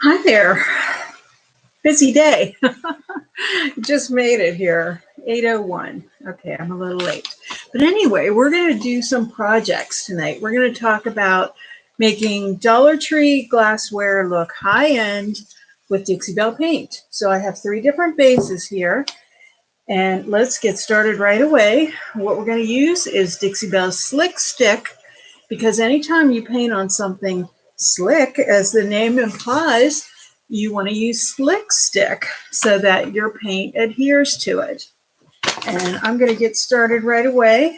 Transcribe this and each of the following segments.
Hi there. Busy day. Just made it here. 8:01. Okay, I'm a little late. But anyway, we're going to do some projects tonight. We're going to talk about making Dollar Tree glassware look high-end with Dixie Belle paint. So I have 3 different bases here. And let's get started right away. What we're going to use is Dixie Belle's Slick Stick, because anytime you paint on something slick, as the name implies, you want to use slick stick so that your paint adheres to it. And I'm going to get started right away.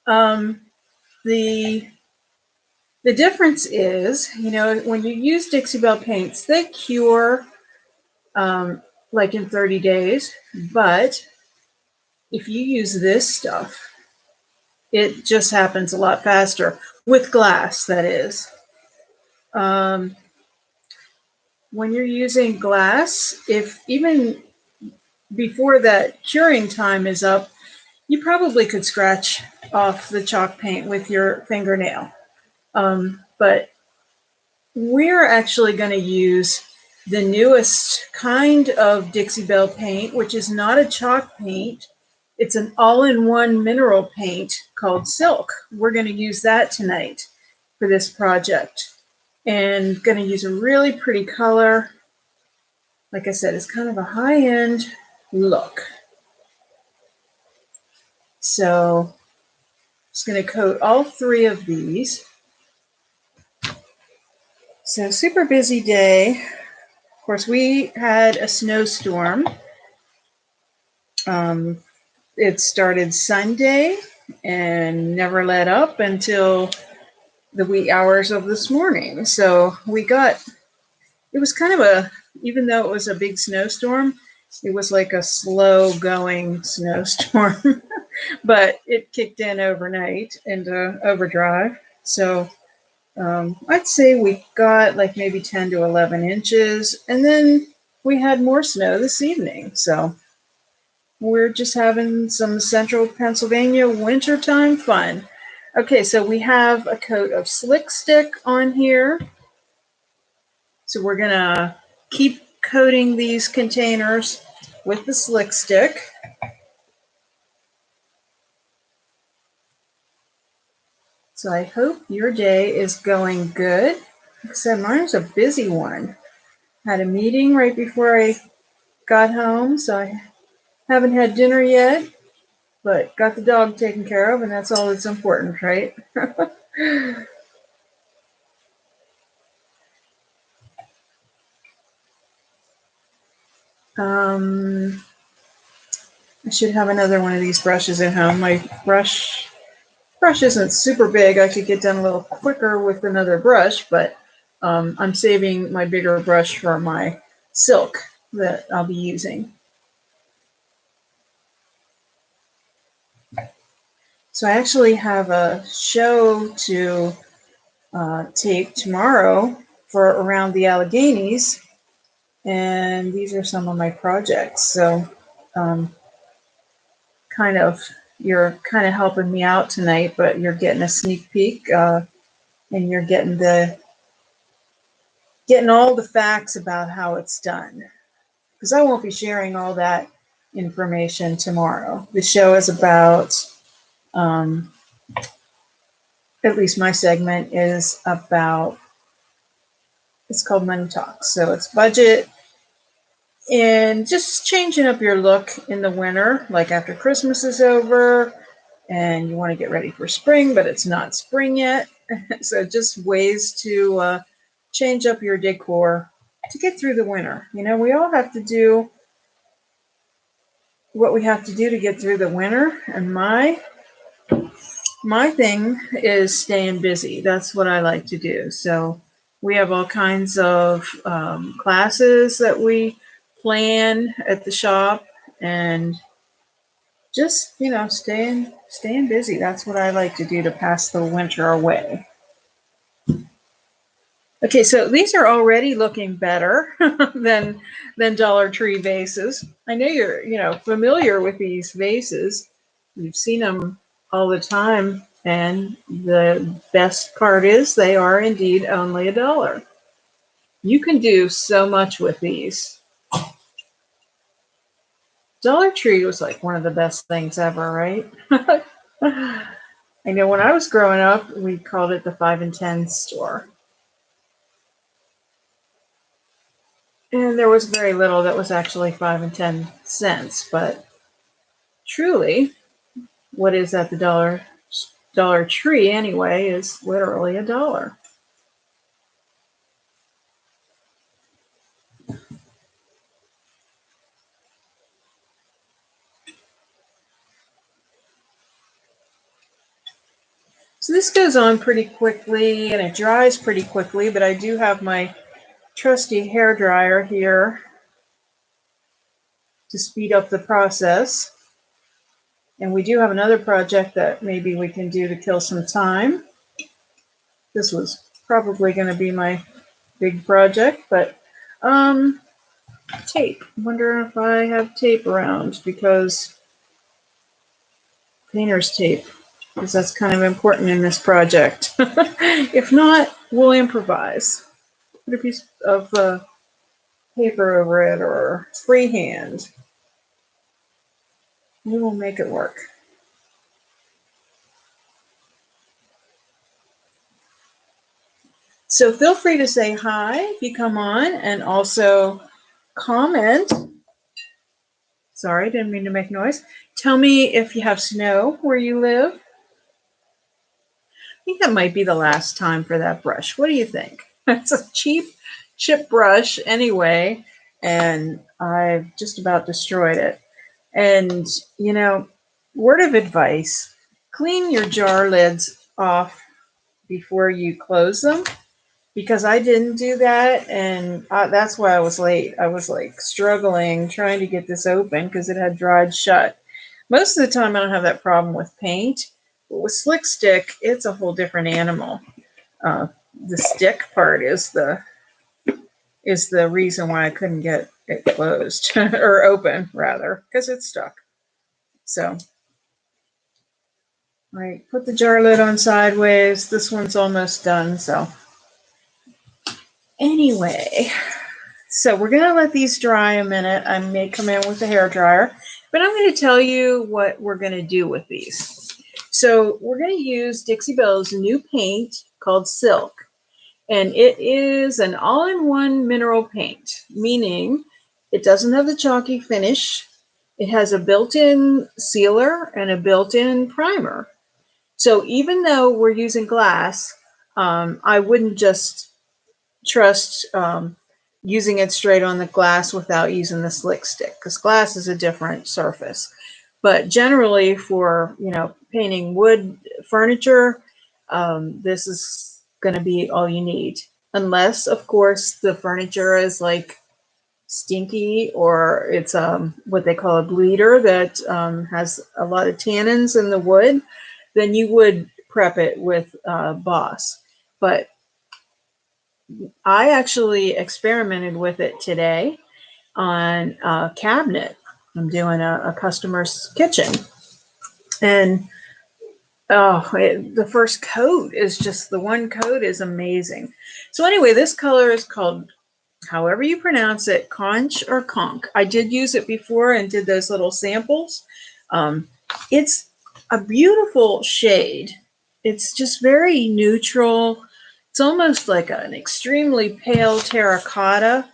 The difference is, when you use Dixie Belle paints, they cure like in 30 days. But if you use this stuff, it just happens a lot faster with glass, that is. When you're using glass, if even before that curing time is up, you probably could scratch off the chalk paint with your fingernail. But we're actually going to use the newest kind of Dixie Belle paint, which is not a chalk paint. It's an all-in-one mineral paint called Silk. We're going to use that tonight for this project. And going to use a really pretty color. Like I said, it's kind of a high-end look. So I'm just going to coat all 3 of these. So super busy day. Of course, we had a snowstorm. It started Sunday and never let up until the wee hours of this morning. So it was kind of even though it was a big snowstorm, it was like a slow going snowstorm, but it kicked in overnight into overdrive. So I'd say we got like maybe 10 to 11 inches, and then we had more snow this evening. So we're just having some central Pennsylvania wintertime fun. Okay, so we have a coat of Slick Stick on here. So we're gonna keep coating these containers with the Slick Stick. So I hope your day is going good. Like I said, mine was a busy one. Had a meeting right before I got home, so I haven't had dinner yet, but got the dog taken care of, and that's all that's important, right? I should have another one of these brushes at home. My brush isn't super big. I could get done a little quicker with another brush, but I'm saving my bigger brush for my silk that I'll be using. So I actually have a show to tape tomorrow for Around the Alleghenies, and these are some of my projects. So you're kind of helping me out tonight, but you're getting a sneak peek, and you're getting all the facts about how it's done, because I won't be sharing all that information tomorrow. The show is about, at least my segment is about, it's called Money Talks. So it's budget and just changing up your look in the winter, like after Christmas is over and you want to get ready for spring, but it's not spring yet. So just ways to change up your decor to get through the winter. We all have to do what we have to do to get through the winter. And my thing is staying busy. That's what I like to do. So we have all kinds of classes that we plan at the shop, and just staying busy. That's what I like to do to pass the winter away. Okay, so these are already looking better than Dollar Tree vases. I know you're familiar with these vases. You've seen them all the time, and the best part is they are indeed only $1. You can do so much with these. Dollar Tree was like one of the best things ever, right? I know when I was growing up, we called it the 5 and 10 store. And there was very little that was actually 5 and 10 cents, but truly, what is at the Dollar Tree anyway is literally $1. So this goes on pretty quickly and it dries pretty quickly, but I do have my trusty hair dryer here to speed up the process. And we do have another project that maybe we can do to kill some time. This was probably going to be my big project, but tape. I wonder if I have tape around because painter's tape, because that's kind of important in this project. If not, we'll improvise. Put a piece of paper over it or freehand. We will make it work. So feel free to say hi if you come on and also comment. Sorry, didn't mean to make noise. Tell me if you have snow where you live. I think that might be the last time for that brush. What do you think? It's a cheap chip brush anyway, and I've just about destroyed it. And, you know, word of advice, clean your jar lids off before you close them, because I didn't do that, and that's why I was late. I was like struggling trying to get this open because it had dried shut. Most of the time I don't have that problem with paint, but with Slick Stick, it's a whole different animal. The stick part is the reason why I couldn't get it closed or open rather, because it's stuck. So I put the jar lid on sideways. This one's almost done. So anyway, so we're going to let these dry a minute. I may come in with a hair dryer, but I'm going to tell you what we're going to do with these. So we're going to use Dixie Belle's new paint called Silk. And it is an all-in-one mineral paint, meaning it doesn't have the chalky finish. It has a built-in sealer and a built-in primer. So even though we're using glass, I wouldn't just trust using it straight on the glass without using the Slick Stick, because glass is a different surface. But generally for, you know, painting wood furniture, this is going to be all you need. Unless, of course, the furniture is like stinky or it's what they call a bleeder that has a lot of tannins in the wood, then you would prep it with Boss. But I actually experimented with it today on a cabinet. I'm doing a customer's kitchen. And the first coat is just, the one coat is amazing. So anyway, this color is called, however you pronounce it, conch or conch. I did use it before and did those little samples. It's a beautiful shade. It's just very neutral. It's almost like an extremely pale terracotta.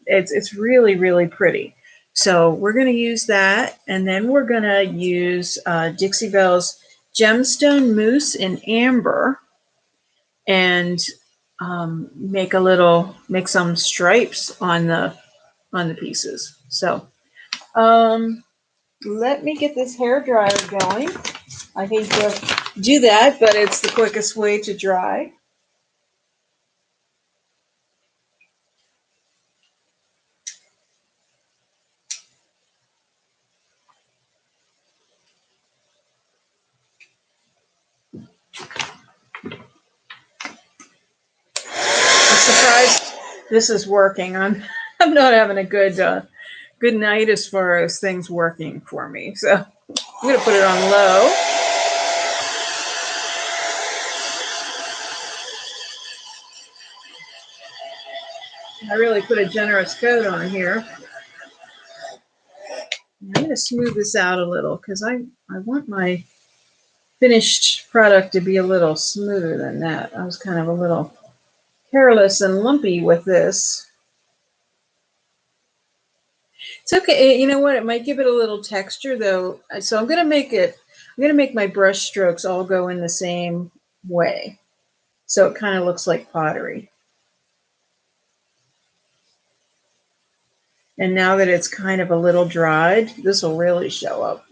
It's really, really pretty. So we're going to use that, and then we're going to use Dixie Belle's Gemstone Mousse in Amber, and make some stripes on the pieces. So let me get this hair dryer going. I hate to do that, but it's the quickest way to dry. I'm surprised this is working. I'm not having a good night as far as things working for me. So I'm going to put it on low. I really put a generous coat on here. I'm going to smooth this out a little because I want my finished product to be a little smoother than that. I was kind of a little careless and lumpy with this. It's okay. You know what? It might give it a little texture though. So I'm going to make my brush strokes all go in the same way. So it kind of looks like pottery. And now that it's kind of a little dried, this will really show up.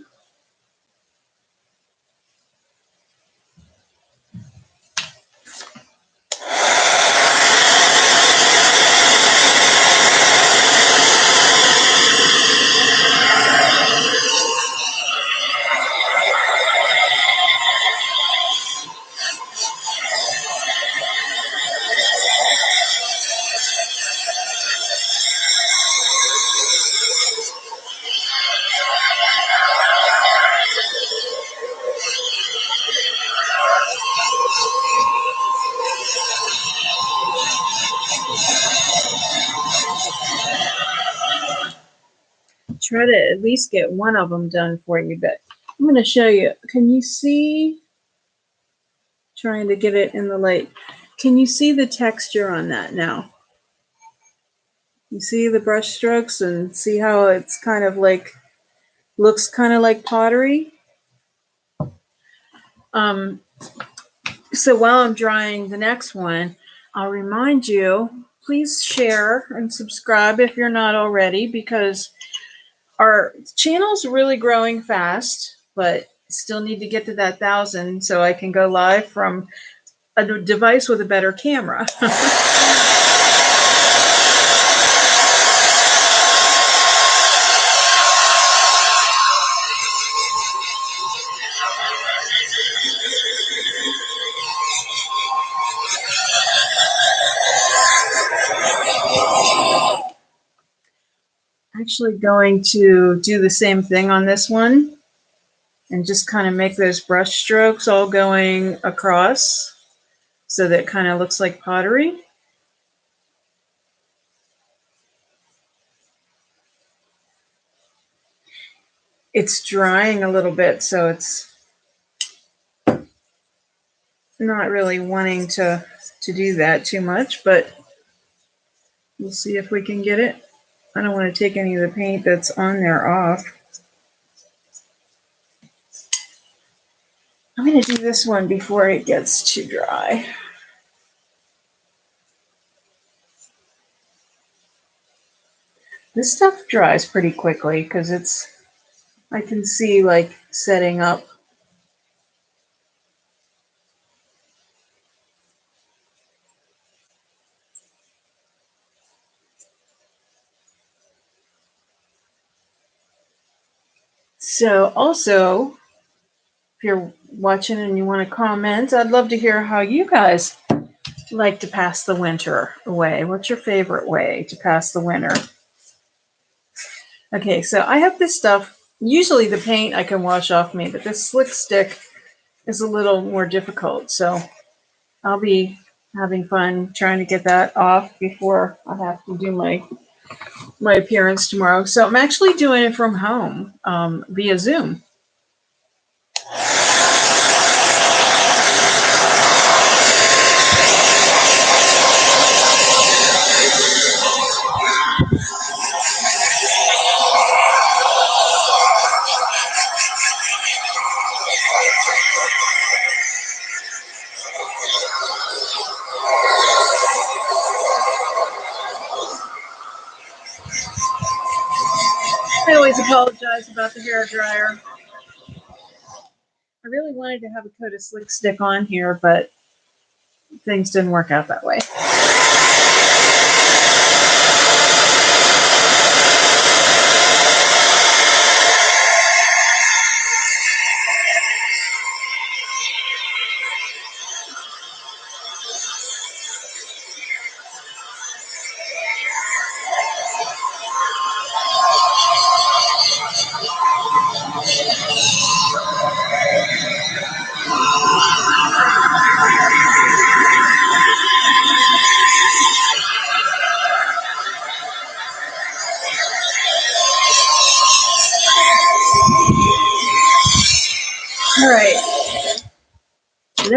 Try to at least get one of them done for you, but I'm going to show you. Can you see? Trying to get it in the light. Can you see the texture on that now? You see the brush strokes and see how it's kind of like, looks kind of like pottery? So while I'm drying the next one, I'll remind you, please share and subscribe if you're not already, because our channel's really growing fast, but still need to get to that 1,000 so I can go live from a device with a better camera. Actually going to do the same thing on this one and just kind of make those brush strokes all going across so that it kind of looks like pottery. It's drying a little bit, so it's not really wanting to do that too much, but we'll see if we can get it. I don't want to take any of the paint that's on there off. I'm going to do this one before it gets too dry. This stuff dries pretty quickly because I can see like setting up. So also, if you're watching and you want to comment, I'd love to hear how you guys like to pass the winter away. What's your favorite way to pass the winter? Okay, so I have this stuff. Usually the paint I can wash off me, but this slick stick is a little more difficult. So I'll be having fun trying to get that off before I have to do my appearance tomorrow. So I'm actually doing it from home via Zoom. I always apologize about the hair dryer. I really wanted to have a coat of slick stick on here, but things didn't work out that way.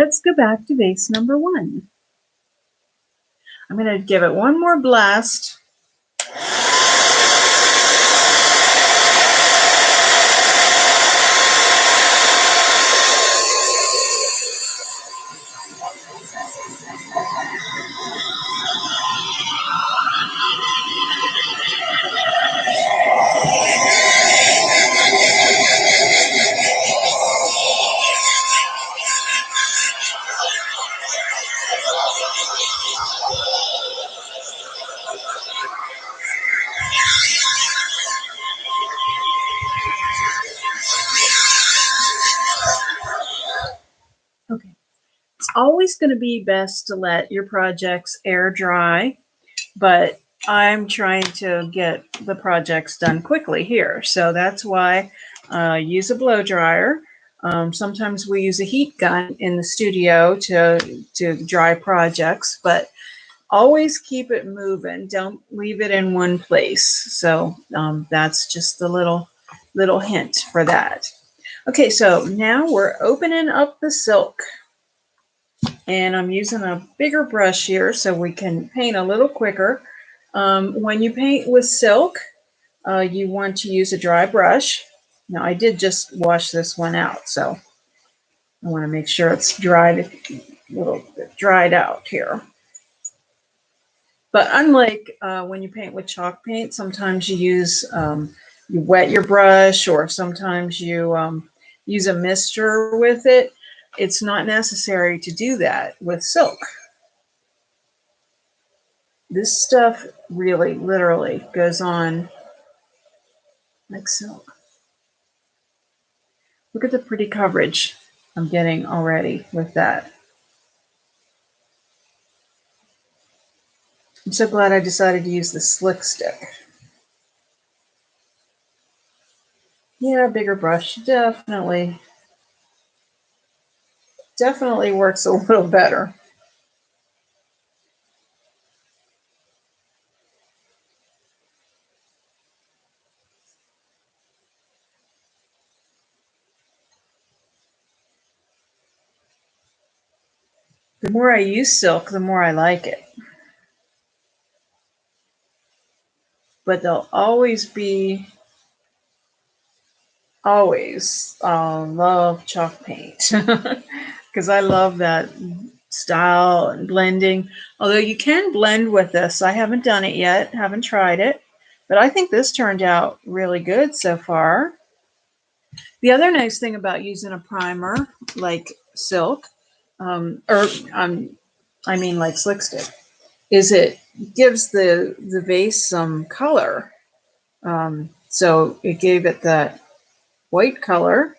let's go back to vase number 1. I'm going to give it one more blast. Okay. It's always going to be best to let your projects air dry, but I'm trying to get the projects done quickly here. So that's why I use a blow dryer. Sometimes we use a heat gun in the studio to dry projects, but always keep it moving. Don't leave it in one place. So that's just the little hint for that. Okay, so now we're opening up the silk. And I'm using a bigger brush here so we can paint a little quicker. When you paint with silk, you want to use a dry brush. Now I did just wash this one out, so I want to make sure it's dried, a little bit dried out here. But unlike when you paint with chalk paint, sometimes you wet your brush, or sometimes you use a mister with it. It's not necessary to do that with silk. This stuff really, literally goes on like silk. Look at the pretty coverage I'm getting already with that. I'm so glad I decided to use the slick stick. Yeah, bigger brush definitely works a little better. The more I use silk, the more I like it. But there'll always be, love chalk paint because I love that style and blending. Although you can blend with this. I haven't done it yet, haven't tried it, but I think this turned out really good so far. The other nice thing about using a primer like silk, I mean like slick stick, is it gives the vase some color. So it gave it that white color.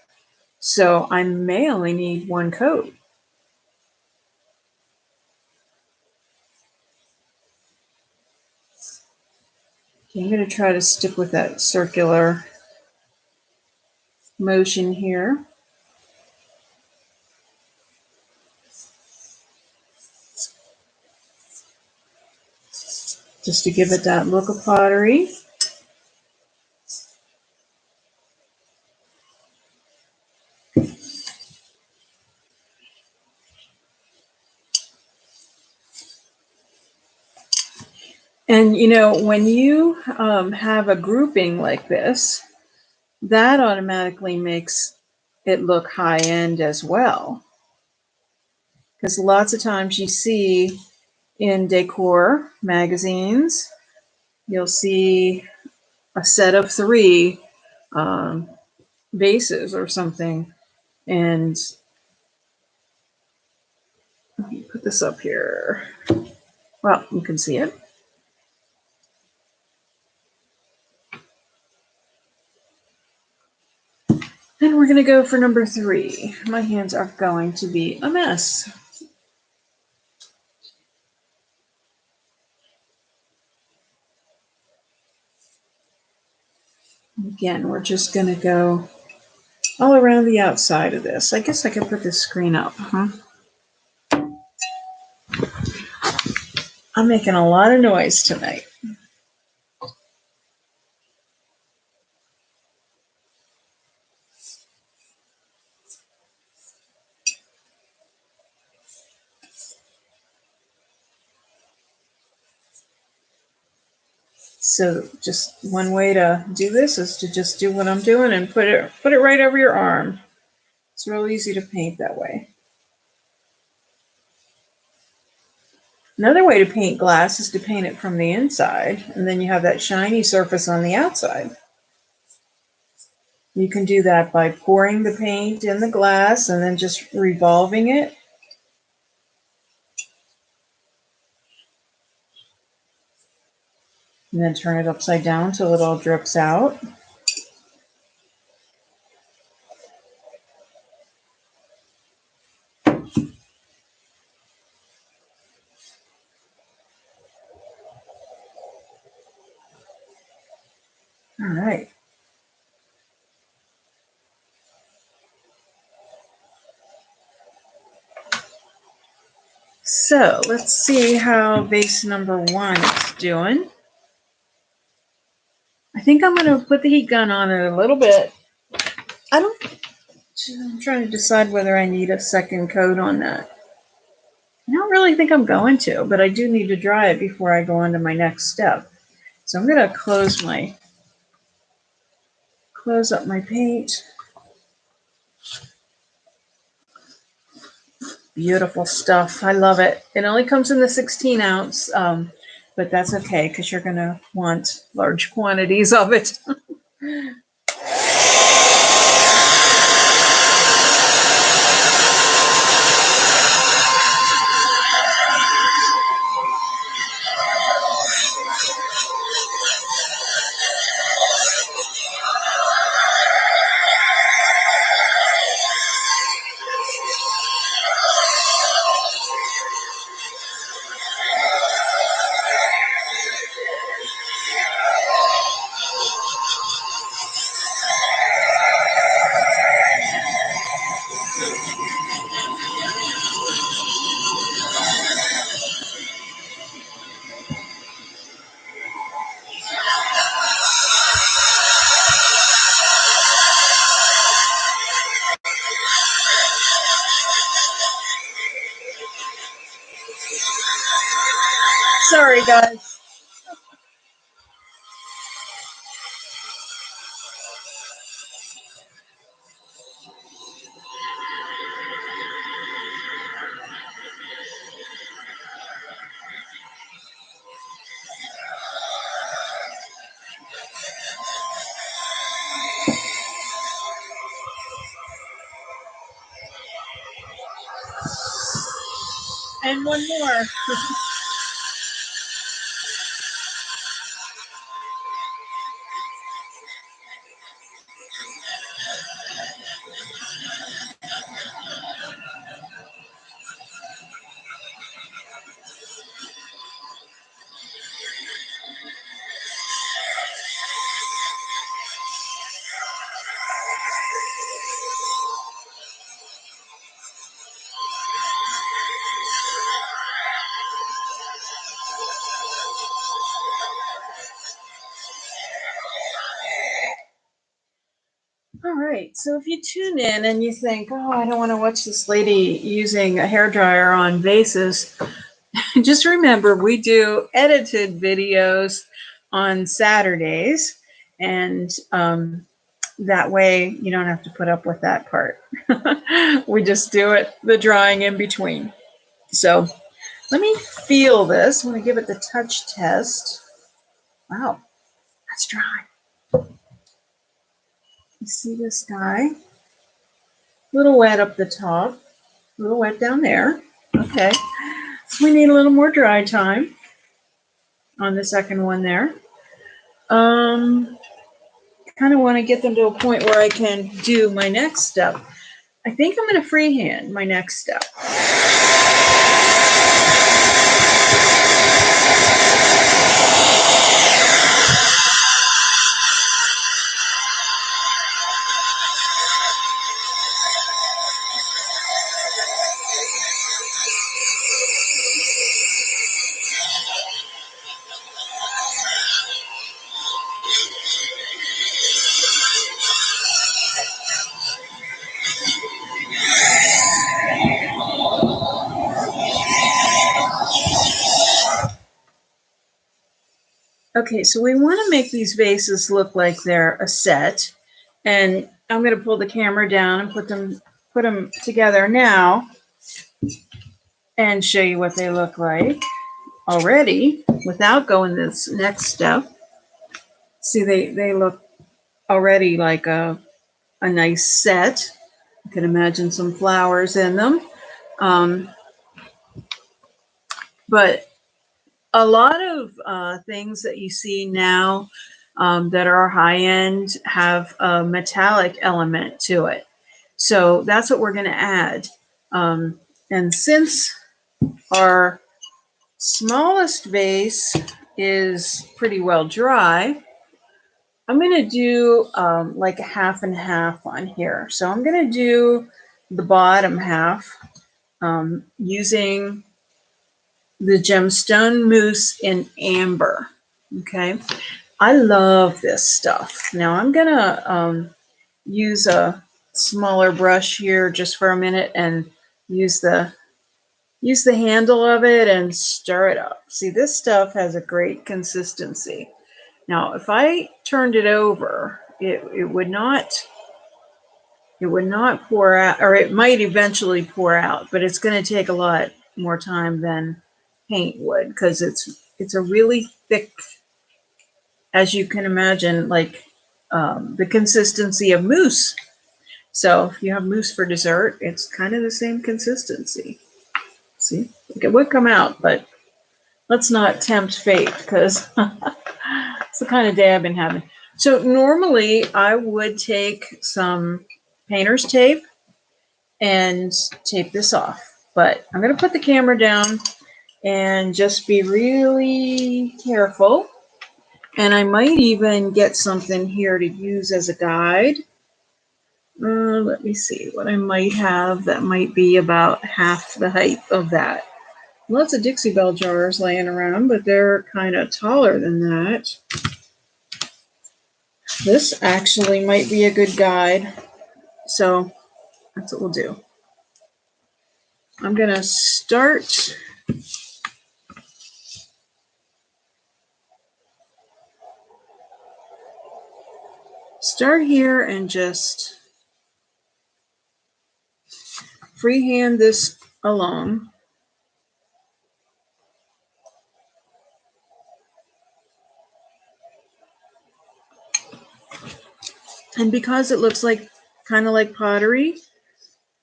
So I may only need one coat. Okay, I'm going to try to stick with that circular motion here. Just to give it that look of pottery. And you know, when you have a grouping like this, that automatically makes it look high end as well. Because lots of times you see in decor magazines, you'll see a set of 3 vases or something. And let me put this up here. Well, you can see it. And we're going to go for number 3. My hands are going to be a mess. Again, we're just going to go all around the outside of this. I guess I could put this screen up, huh? I'm making a lot of noise tonight. So just one way to do this is to just do what I'm doing and put it right over your arm. It's real easy to paint that way. Another way to paint glass is to paint it from the inside, and then you have that shiny surface on the outside. You can do that by pouring the paint in the glass and then just revolving it. And then turn it upside down till it all drips out. All right. So let's see how vase number 1 is doing. I think I'm going to put the heat gun on it a little bit. I'm trying to decide whether I need a second coat on that. I don't really think I'm going to, but I do need to dry it before I go on to my next step. So I'm going to close up my paint. Beautiful stuff. I love it. It only comes in the 16 ounce, but that's okay because you're going to want large quantities of it. Sorry, guys. And one more. All right, so if you tune in and you think, oh, I don't want to watch this lady using a hairdryer on vases, just remember we do edited videos on Saturdays, and that way you don't have to put up with that part. We just do it, the drying in between. So let me feel this. I'm going to give it the touch test. Wow, that's dry. You see this guy? A little wet up the top, a little wet down there. Okay, so we need a little more dry time on the second one there. Kind of want to get them to a point where I can do my next step. I think I'm going to freehand my next step. Okay, so we want to make these vases look like they're a set. And I'm going to pull the camera down and put them together now and show you what they look like already without going this next step. See, they look already like a nice set. You can imagine some flowers in them. Um, but a lot of things that you see now that are high end have a metallic element to it. So that's what we're going to add. And since our smallest vase is pretty well dry, I'm going to do like a half and half on here. So I'm going to do the bottom half using the gemstone mousse in amber. Okay. I love this stuff. Now I'm going to use a smaller brush here just for a minute and use the handle of it and stir it up. See, this stuff has a great consistency. Now, if I turned it over, it would not pour out, or it might eventually pour out, but it's going to take a lot more time than paint would because it's a really thick, as you can imagine, like the consistency of mousse. So if you have mousse for dessert, it's kind of the same consistency. See, it would come out, but let's not tempt fate because it's the kind of day I've been having. So normally I would take some painter's tape and tape this off, but I'm going to put the camera down and just be really careful. And I might even get something here to use as a guide. Let me see what I might have that might be about half the height of that. Lots of Dixie Belle jars laying around, but they're kind of taller than that. This actually might be a good guide. So that's what we'll do. I'm going to start here and just freehand this along. And because it looks like kind of like pottery,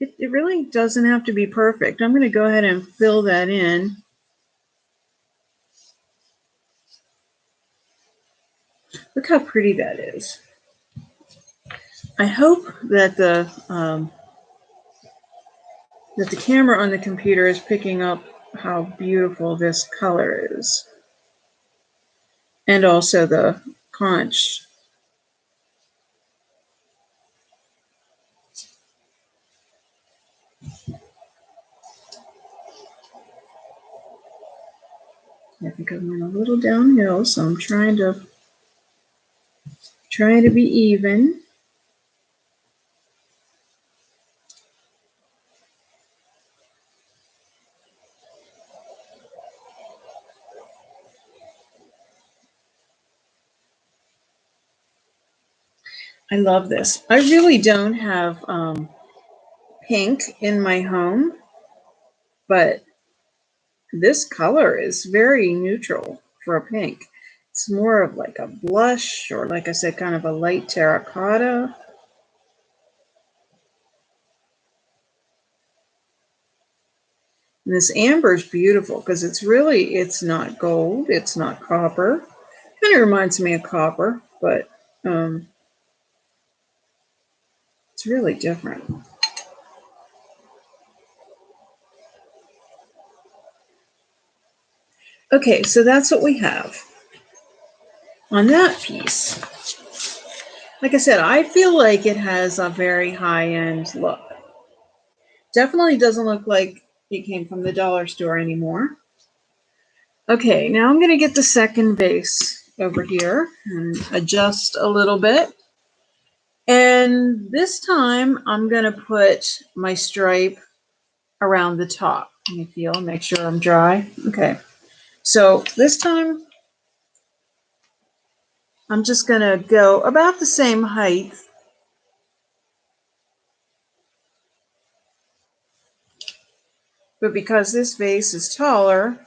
it really doesn't have to be perfect. I'm going to go ahead and fill that in. Look how pretty that is. I hope that the camera on the computer is picking up how beautiful this color is. And also the conch. I think I went a little downhill, so I'm trying to be even. I love this. I really don't have pink in my home, but this color is very neutral for a pink. It's more of like a blush, or like I said, kind of a light terracotta. And this amber is beautiful because it's not gold, it's not copper. Kind of reminds me of copper, but it's really different. Okay, so that's what we have on that piece. Like I said, I feel like it has a very high-end look. Definitely doesn't look like it came from the dollar store anymore. Okay, now I'm going to get the second vase over here and adjust a little bit. And this time I'm going to put my stripe around the top. Let me feel, make sure I'm dry. Okay, so this time I'm just going to go about the same height. But because this vase is taller,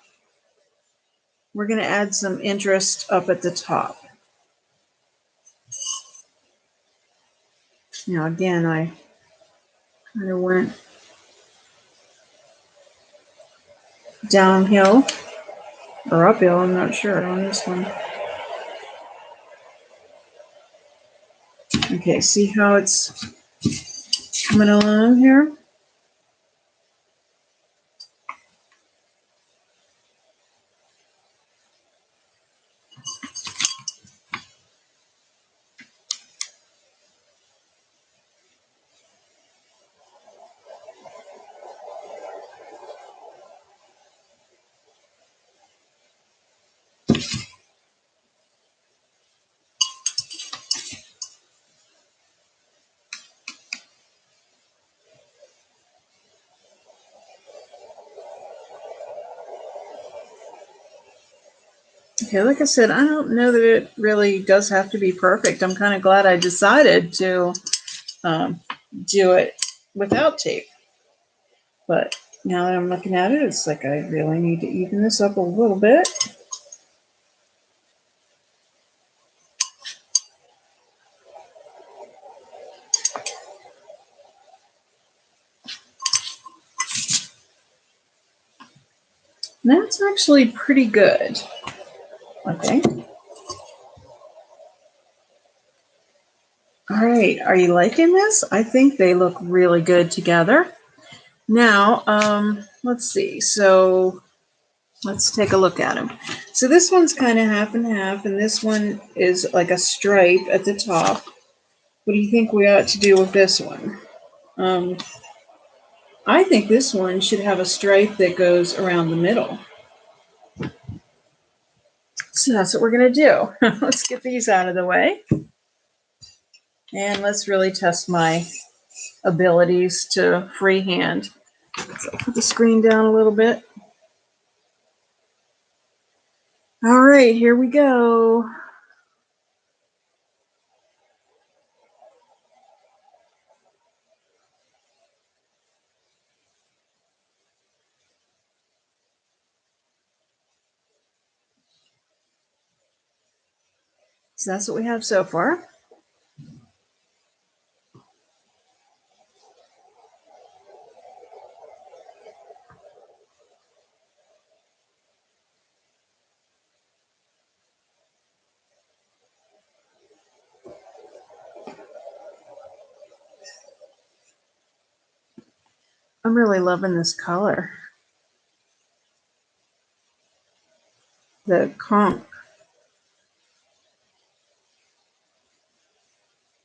we're going to add some interest up at the top. Now again, I kind of went downhill or uphill, I'm not sure on this one. Okay, see how it's coming along here? Okay, like I said, I don't know that it really does have to be perfect. I'm kind of glad I decided to do it without tape. But now that I'm looking at it, it's like I really need to even this up a little bit. That's actually pretty good, I think. All right, are you liking this? I think they look really good together. Now, let's see. So let's take a look at them. So this one's kind of half and half, and this one is like a stripe at the top. What do you think we ought to do with this one? I think this one should have a stripe that goes around the middle. So that's what we're going to do. Let's get these out of the way. And let's really test my abilities to freehand. So put the screen down a little bit. All right, here we go. So that's what we have so far. I'm really loving this color. The conch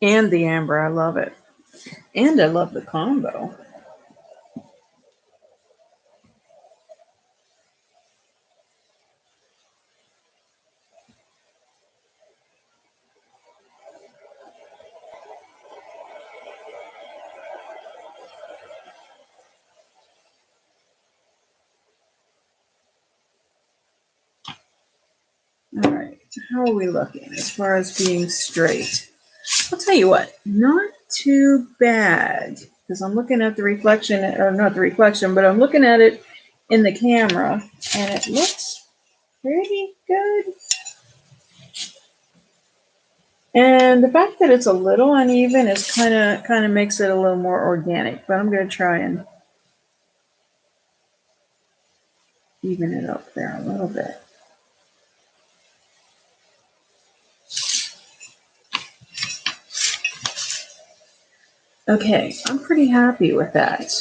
and the amber, I love it. And I love the combo. All right, how are we looking as far as being straight? I'll tell you what, not too bad, because I'm looking at the reflection, or not the reflection, but I'm looking at it in the camera, and it looks pretty good. And the fact that it's a little uneven is kind of makes it a little more organic, but I'm going to try and even it up there a little bit. Okay, I'm pretty happy with that.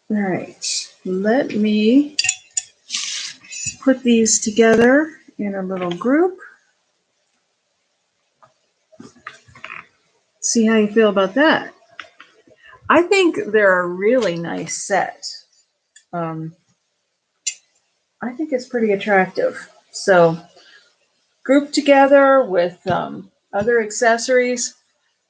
All right, let me put these together in a little group. See how you feel about that. I think they're a really nice set. I think it's pretty attractive. So grouped together with other accessories,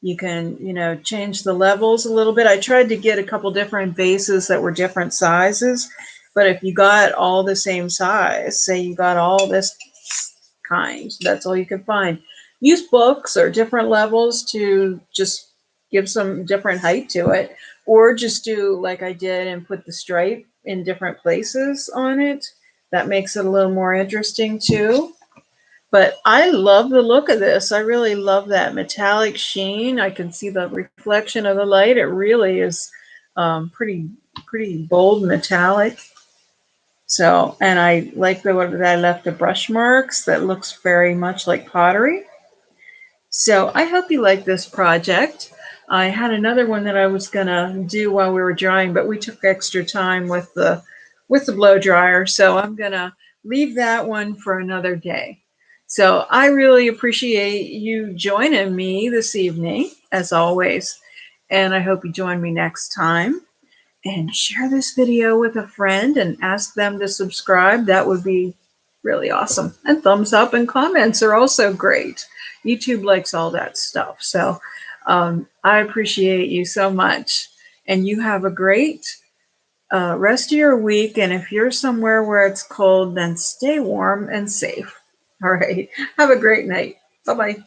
you can, change the levels a little bit. I tried to get a couple different vases that were different sizes, but if you got all the same size, say you got all this kind. That's all you can find. Use books or different levels to just give some different height to it, or just do like I did and put the stripe in different places on it. That makes it a little more interesting too. But I love the look of this. I really love that metallic sheen. I can see the reflection of the light. It really is pretty bold metallic. So, and I like the way that I left the brush marks. That looks very much like pottery. So I hope you like this project. I had another one that I was gonna do while we were drying, but we took extra time with the blow dryer. So I'm gonna leave that one for another day. So I really appreciate you joining me this evening, as always. And I hope you join me next time. And share this video with a friend and ask them to subscribe. That would be really awesome. And thumbs up and comments are also great. YouTube likes all that stuff. So I appreciate you so much. And you have a great rest of your week. And if you're somewhere where it's cold, then stay warm and safe. All right. Have a great night. Bye-bye.